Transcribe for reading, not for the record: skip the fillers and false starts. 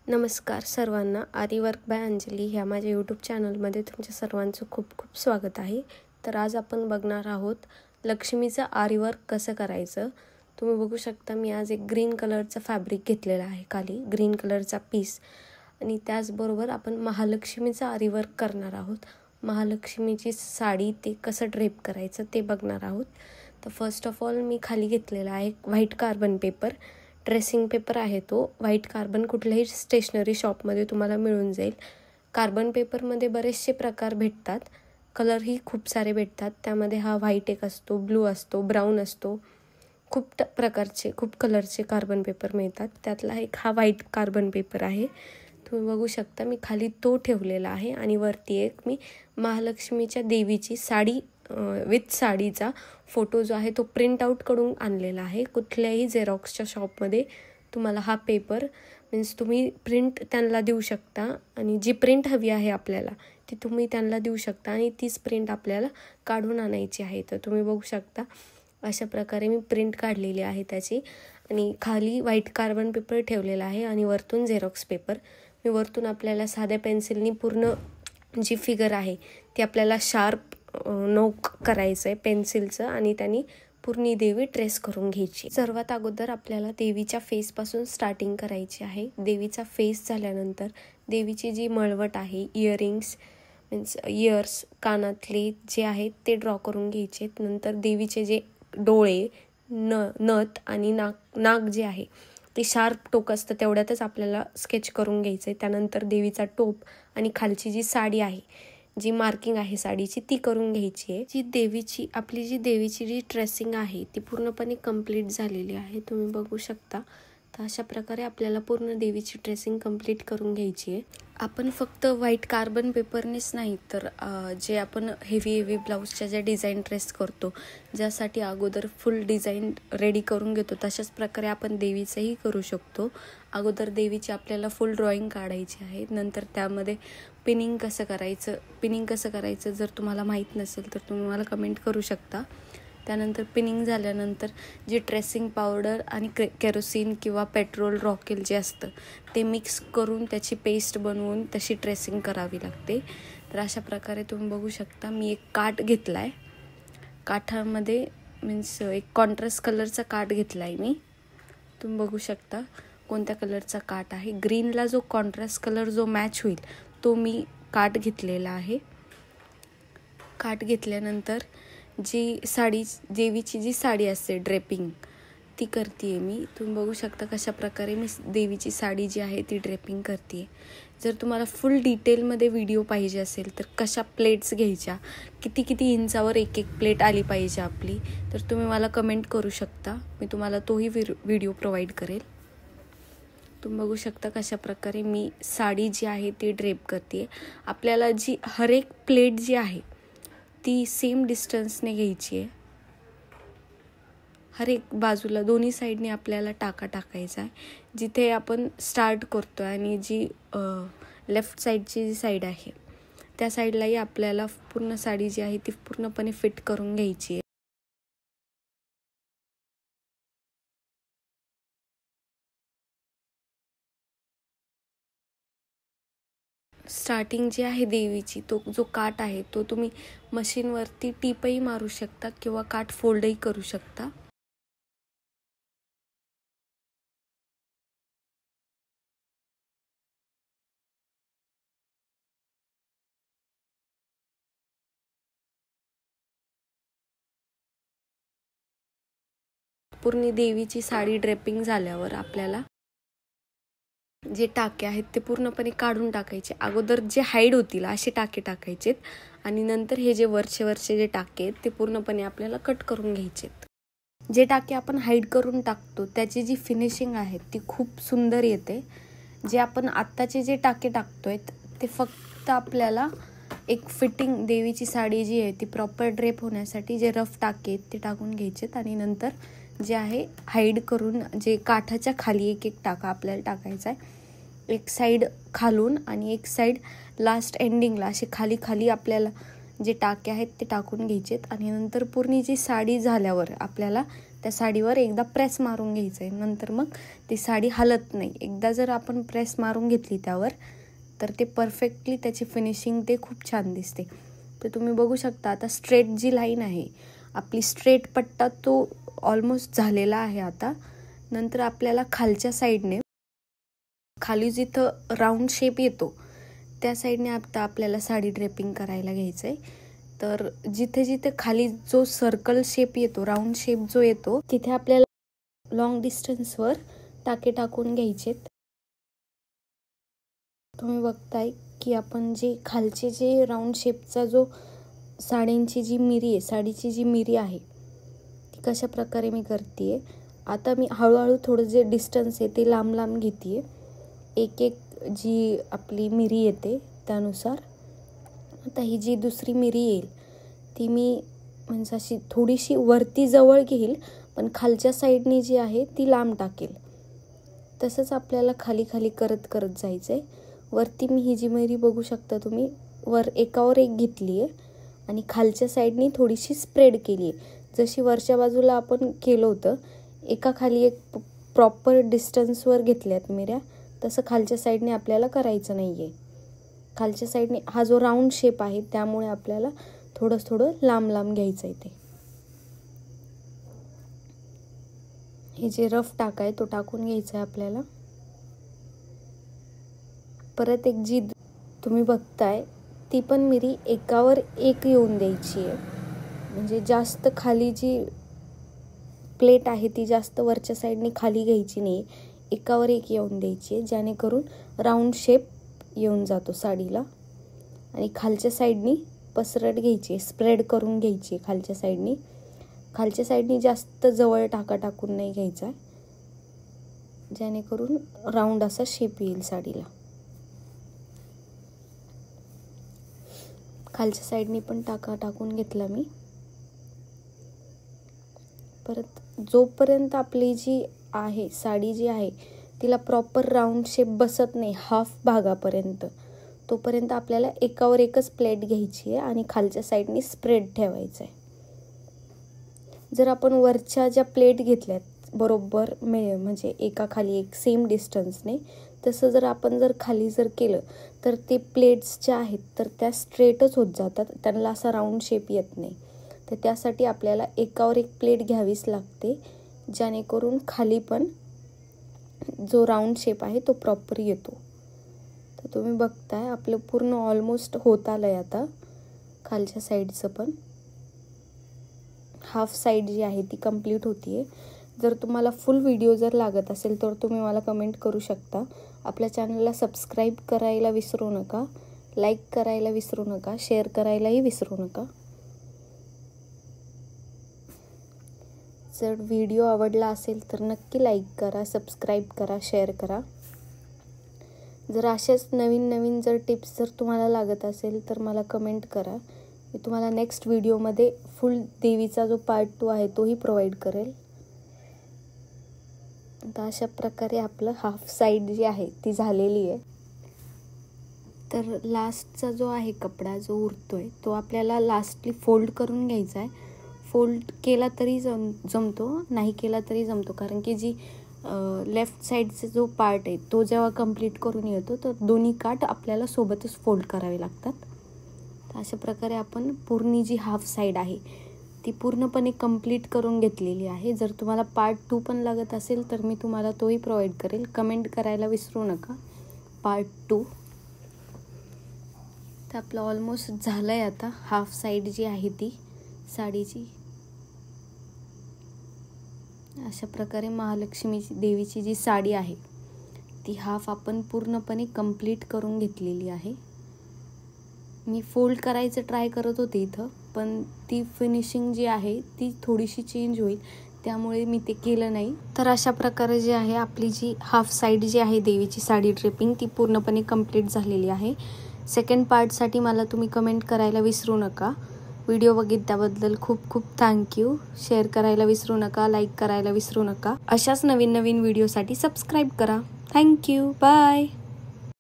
नमस्कार सर्वांना, आरीवर्क बाय अंजली ह्या माझ्या यूट्यूब चॅनलमध्ये तुमच्या सर्वांचं खूप खूप स्वागत आहे. तर आज आपण बघणार आहोत लक्ष्मीचं आरीवर्क कसं करायचं. तुम्ही बघू शकता मी आज एक ग्रीन कलरचा फॅब्रिक घेतलेला आहे, खाली ग्रीन कलरचा पीस, आणि त्याचबरोबर आपण महालक्ष्मीचं आरीवर्क करणार आहोत. महालक्ष्मीची साडी ते कसं ड्रेप करायचं ते बघणार आहोत. तर फर्स्ट ऑफ ऑल मी खाली घेतलेला आहे white carbon paper. Dressing paper आहे तो व्हाईट कार्बन. कुठल्याही स्टेशनरी शॉपमध्ये तुम्हाला मिळून जाईल. कार्बन पेपरमध्ये बरेचसे प्रकार भेटतात, कलरही खूप सारे भेटतात. त्यामध्ये हा व्हाईट एक असतो, ब्लू असतो, ब्राऊन असतो, खूप प्रकारचे खूप कलरचे कार्बन पेपर मिळतात. त्यातला एक हा व्हाईट कार्बन पेपर आहे. तुम्ही बघू शकता मी खाली तो ठेवलेला आहे आणि वरती एक मी महालक्ष्मीच्या देवीची साडी विथ साडीचा फोटो जो आहे तो प्रिंट आउट करून आणलेला आहे. कुठल्याही झेरॉक्सच्या शॉपमध्ये तुम्हाला हा पेपर मीन्स तुम्ही प्रिंट त्यांना देऊ शकता आणि जी प्रिंट हवी आहे आपल्याला ती तुम्ही त्यांना देऊ शकता आणि तीच प्रिंट आपल्याला काढून आणायची आहे. तर तुम्ही बघू शकता अशा प्रकारे मी प्रिंट काढलेली आहे त्याची, आणि खाली व्हाईट कार्बन पेपर ठेवलेला आहे आणि वरतून झेरॉक्स पेपर. मी वरतून आपल्याला साध्या पेन्सिलनी पूर्ण जी फिगर आहे ती आपल्याला शार्प नोक करायचं आहे पेन्सिलचं, आणि त्यांनी पूर्ण देवी ट्रेस करून घ्यायची. सर्वात अगोदर आपल्याला देवीच्या फेसपासून स्टार्टिंग करायची आहे. देवीचा फेस झाल्यानंतर देवीची जी मळवट आहे, इयरिंग्स मीन्स इयर्स, कानातले जे आहेत ते ड्रॉ करून घ्यायचे. नंतर देवीचे जे डोळे, नथ आणि नाक जे आहे ते शार्प टोक असतं तेवढ्यातच आपल्याला स्केच करून घ्यायचं आहे. त्यानंतर देवीचा टोप आणि खालची जी साडी आहे, जी मार्किंग आहे साडीची, ती करून घ्यायची आहे. आपली जी देवीची ट्रेसिंग आहे ती पूर्णपणे कंप्लीट झालेली आहे. तुम्ही बघू शकता. तर अशा प्रकारे आपल्याला पूर्ण देवीची ट्रेसिंग कंप्लीट करून घ्यायची आहे. आपण फक्त व्हाईट कार्बन पेपरनेच नाही तर जे आपण हेवी ब्लाऊजच्या ज्या डिझाईन ट्रेस करतो, ज्यासाठी अगोदर फुल डिझाईन रेडी करून घेतो, तशाच प्रकारे आपण देवीचंही करू शकतो. अगोदर देवीची आपल्याला फुल ड्रॉइंग काढायची आहे. नंतर त्यामध्ये पिनिंग कसं करायचं जर तुम्हाला माहीत नसेल तर तुम्ही मला कमेंट करू शकता. त्यानंतर पिनिंग झाल्यानंतर जी ट्रेसिंग पावडर आणि केरोसिन किंवा पेट्रोल रॉकेल जे असतं ते मिक्स करून त्याची पेस्ट बनवून तशी ट्रेसिंग करावी लागते. तर अशा प्रकारे तुम्ही बघू शकता मी एक काठ घेतला आहे. काठामध्ये मीन्स एक कॉन्ट्रास्ट कलरचा काठ घेतला आहे मी. तुम्ही बघू शकता कोणत्या कलरचा काठ आहे. ग्रीनला जो कॉन्ट्रास्ट कलर जो मॅच होईल तो मी काठ घेतलेला आहे. काठ घेतल्यानंतर जी साडी, देवीची जी साडी असते ड्रेपिंग, ती करते मी. तुम्ही बघू शकता कशा प्रकारे मी देवीची साडी जी आहे ती ड्रेपिंग करते. जर तुम्हाला फुल डिटेलमध्ये व्हिडिओ पाहिजे असेल तर कशा प्लेट्स घ्यायच्या, किती इंचावर एक प्लेट आली पाहिजे आपली, तर तुम्ही मला कमेंट करू शकता. मी तुम्हाला तोही व्हिडिओ प्रोव्हाइड करेल. तुम्ही बघू शकता कशा प्रकारे मी साडी जी आहे ती ड्रेप करते. आपल्याला जी हर एक प्लेट जी आहे ती सेम डिस्टन्सने घ्यायची आहे. हर एक बाजूला दोन्ही साईडने आपल्याला टाकायचा आहे. जिथे आपण स्टार्ट करतो आणि जी लेफ्ट साईडची जी साईड आहे त्या साईडलाही आपल्याला पूर्ण साडी जी आहे ती पूर्णपणे फिट करून घ्यायची आहे. स्टार्टिंग जी आहे देवीची, तो जो काठ आहे तो तुम्ही मशीनवरती टिपही मारू शकता किंवा काठ फोल्डही करू शकता. पूर्ण देवीची साडी ड्रेपिंग झाल्यावर आपल्याला जे टाके आहेत ते पूर्णपणे काढून टाकायचे. अगोदर जे हाईड होतील असे टाके टाकायचेत आणि नंतर हे जे वरचे जे टाके आहेत ते पूर्णपणे आपल्याला कट करून घ्यायचेत. जे टाके आपण हाईड करून टाकतो त्याची जी फिनिशिंग आहे ती खूप सुंदर येते. जे आपण आत्ताचे जे टाके टाकतोय ते फक्त आपल्याला एक फिटिंग, देवीची साडी जी आहे ती प्रॉपर ड्रेप होण्यासाठी जे रफ टाके आहेत ते टाकून घ्यायचेत आणि नंतर जे आहे हाईड करून जे काठाच्या खाली एक टाका आपल्याला टाकायचा आहे. एक साईड खालून आणि एक साईड लास्ट एंडिंगला असे खाली आपल्याला जे टाके आहेत ते टाकून घ्यायचेत आणि नंतर पूर्ण जी साडी झाल्यावर आपल्याला त्या साडीवर एकदा प्रेस मारून घ्यायचं आहे. नंतर मग ती साडी हलत नाही. एकदा जर आपण प्रेस मारून घेतली त्यावर तर ते परफेक्टली त्याची फिनिशिंग ते खूप छान दिसते. तर तुम्ही बघू शकता आता स्ट्रेट जी लाईन आहे आपली, स्ट्रेट पट्टा तो ऑलमोस्ट झालेला आहे. आता नंतर आपल्याला खालच्या साईडने, खाली जिथं राऊंड शेप येतो त्या साईडने आता आपल्याला साडी ड्रेपिंग करायला घ्यायचं आहे. तर जिथे जिथे खाली जो सर्कल शेप येतो, राऊंड शेप जो येतो, तिथे आपल्याला लॉंग डिस्टन्सवर टाके टाकून घ्यायचेत. तुम्ही बघताय की आपण जे खालचे जे राऊंड शेपचा जो साड्यांची जी मिरी आहे, साडीची जी मिरी आहे ती कशा प्रकारे मी करते. आता मी हळूहळू थोडं जे डिस्टन्स आहे ते लांब लांब घेते. एक एक जी आपली मिरी येते त्यानुसार. आता ही जी दुसरी मिरी येईल ती मी म्हणजे अशी थोडीशी वरती जवळ घेईल, पण खालच्या साईडनी जी आहे ती लांब टाकेल. तसंच आपल्याला खाली खाली करत करत जायचं आहे. वरती मी ही जी मिरी बघू शकता तुम्ही, एकावर एक घेतली आहे आणि खालच्या साईडनी थोडीशी स्प्रेड केली आहे. जशी वरच्या बाजूला आपण केलं होतं, एका खाली एक प्रॉपर डिस्टन्सवर घेतल्यात मिऱ्या, तसं खालच्या साईडने आपल्याला करायचं नाही आहे. खालच्या साईडने हा जो राऊंड शेप आहे त्यामुळे आपल्याला थोडं लांब लांब घ्यायचं आहे. ते हे जे रफ टाका आहे तो टाकून घ्यायचा आहे आपल्याला. परत एक जी तुम्ही बघताय ती पण मिरी एकावर एक येऊन द्यायची आहे. म्हणजे जास्त खाली जी प्लेट आहे ती जास्त वरच्या साईडने खाली घ्यायची नाही, एकावर एक येऊन द्यायची आहे, जेणेकरून राऊंड शेप येऊन जातो साडीला. आणि खालच्या साईडनी पसरट घ्यायची, स्प्रेड करून घ्यायची खालच्या साईडनी. खालच्या साईडनी जास्त जवळ टाका टाकून नाही घ्यायचा, जेणेकरून राऊंड असा शेप येईल साडीला. खालच्या साईडनी पण टाका टाकून घेतला मी. परत जोपर्यंत आपली जी आहे साडी जी आहे तिला प्रॉपर राऊंड शेप बसत नाही हाफ भागापर्यंत, तोपर्यंत आपल्याला एकावर एकच प्लेट घ्यायची आहे आणि खालच्या साईडनी स्प्रेड ठेवायचं आहे. जर आपण वरच्या ज्या प्लेट घेतल्यात बरोबर म्हणजे एका खाली एक सेम डिस्टन्सने, तसं जर आपण खाली केलं तर ते प्लेट्स ज्या आहेत तर त्या स्ट्रेटच होत जातात, त्यांना असा राऊंड शेप येत नाही. तर त्यासाठी आपल्याला एकावर एक प्लेट घ्यावीच लागते, जेणेकरून खाली पण जो राऊंड शेप आहे तो प्रॉपर येतो. तर तुम्ही बघताय आपलं पूर्ण ऑलमोस्ट होत आलं आहे. आता खालच्या साईडचं पण हाफ साईड जी आहे ती कंप्लीट होती आहे. जर तुम्हाला फुल व्हिडिओ जर लागत असेल तर तुम्ही मला कमेंट करू शकता. आपल्या चॅनलला सबस्क्राईब करायला विसरू नका, लाईक करायला विसरू नका, शेअर करायलाही विसरू नका. जर व्हिडिओ आवडला असेल तर नक्की लाईक करा, सबस्क्राईब करा, शेअर करा. जर अशाच नवीन नवीन टिप्स जर तुम्हाला लागत असेल तर मला कमेंट करा. मी तुम्हाला नेक्स्ट व्हिडिओमध्ये फुल देवीचा जो पार्ट 2 आहे तोही प्रोव्हाइड करेल. तर अशा प्रकारे आपलं हाफ साईड जी आहे ती झालेली आहे. तर लास्टचा जो आहे कपडा जो उरतोय तो आपल्याला लास्टली फोल्ड करून घ्यायचा आहे. फोल्ड केला तरी जमतो, नाही केला तरी जमतो, कारण की जी लेफ्ट साईडचा जो पार्ट आहे तो जेव्हा कंप्लीट करून येतो तर दोन्ही काठ आपल्याला सोबतच फोल्ड करावे लागतात. तर अशा प्रकारे आपण पूर्ण जी हाफ साईड आहे ती पूर्णपणे कंप्लीट करून घेतलेली आहे. जर तुम्हाला पार्ट 2 पण लागत असेल तर मी तुम्हाला तोही प्रोव्हाइड करेल. कमेंट करायला विसरू नका पार्ट 2. तर आपलं ऑलमोस्ट झालं आहे आता हाफ साईड जी आहे ती साडीची. अशा प्रकारे महालक्ष्मीची देवीची जी साडी आहे ती हाफ आपण पूर्णपणे कंप्लीट करून घेतलेली आहे. मी फोल्ड करायचं ट्राय करत होते इथं, पण ती फिनिशिंग जी आहे ती थोडीशी चेंज होईल त्यामुळे मी ते केलं नाही. तर अशा प्रकारे जी आहे आपली जी हाफ साईड जी आहे देवीची साडी ड्रेपिंग ती पूर्णपणे कंप्लीट झालेली आहे. सेकंड पार्टसाठी मला तुम्ही कमेंट करायला विसरू नका. व्हिडिओ बघितल्याबद्दल खूप खूप थँक्यू. शेअर करायला विसरू नका, लाईक करायला विसरू नका. अशाच नवीन नवीन व्हिडिओसाठी सबस्क्राईब करा. थँक्यू. बाय.